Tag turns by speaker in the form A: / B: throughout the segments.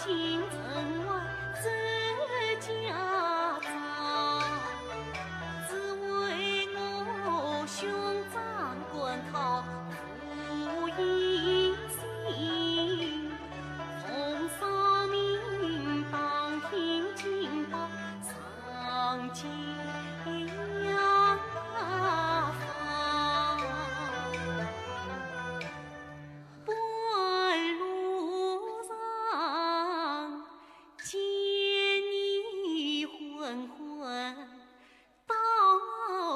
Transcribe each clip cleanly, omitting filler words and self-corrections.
A: 京城外自家长，只为我兄长官讨父银心，奉上明当听金榜上京阳方。半路上见你昏昏倒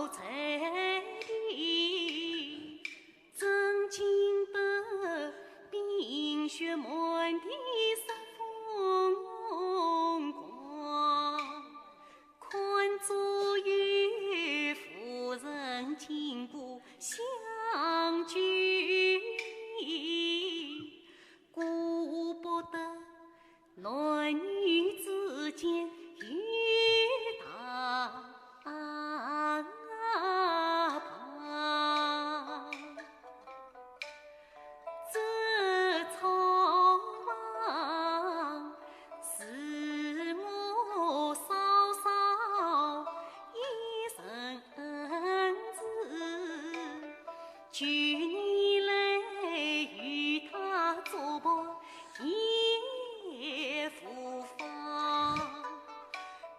A: 在地，正经的冰雪满地杀风光，看着与夫人经过相聚，顾不得男女之间雨大旁，这草房是我嫂嫂一生恩赐，去年来与他作伴也无妨。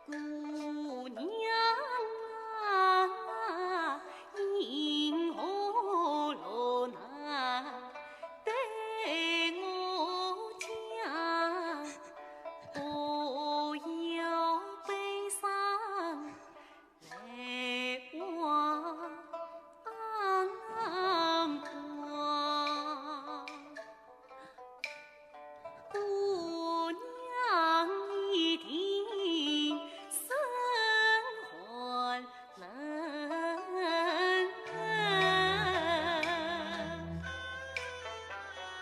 A: 姑娘啊，因何落难对我讲？不要悲伤来忘光。姑娘一定生还能，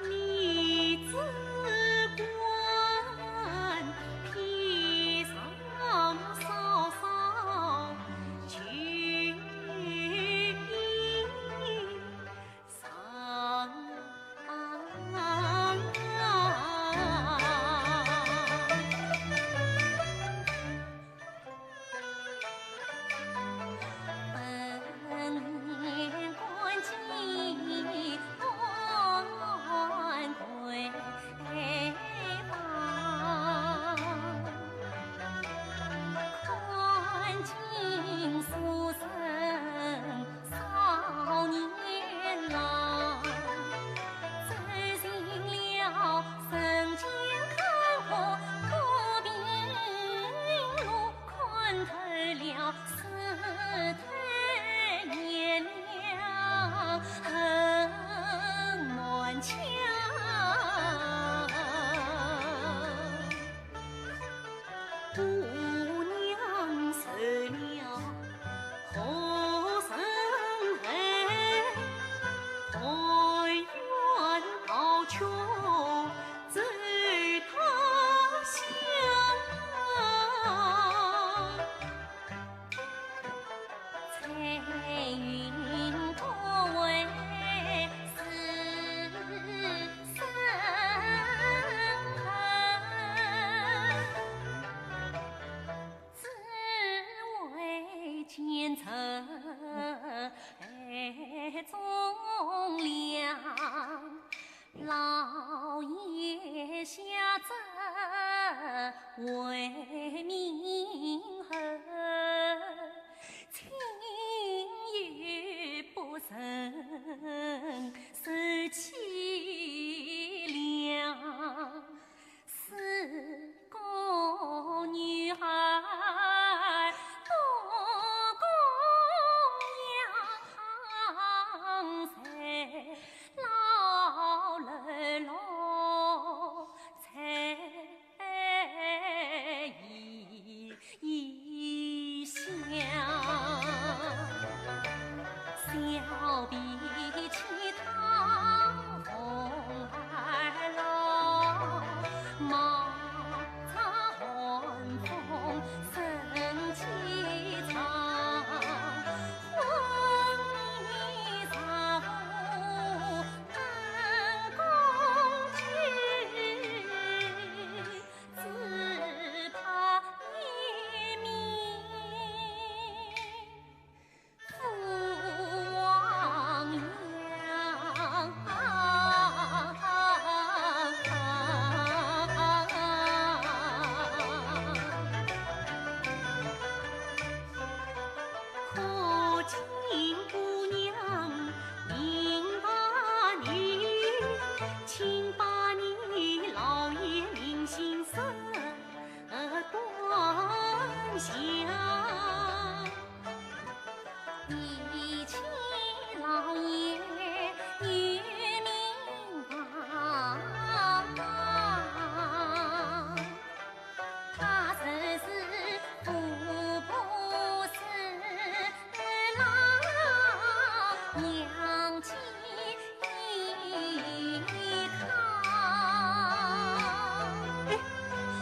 A: 你只管披上嫂嫂去上本年关进官归房，看尽书生少年郎，走进了人间看破多病路，看透了世态炎凉恨满腔。姑娘受了何生恨，哀怨道穷走他乡。彩云多为是生恨，只为奸臣忠良，老爷下旨为民后，亲友不仁受凄凉，是个女孩多供养，才老了老才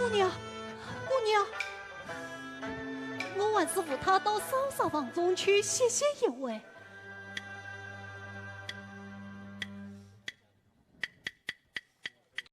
B: 姑娘，姑娘，我还是扶他到嫂嫂房中去歇歇一会。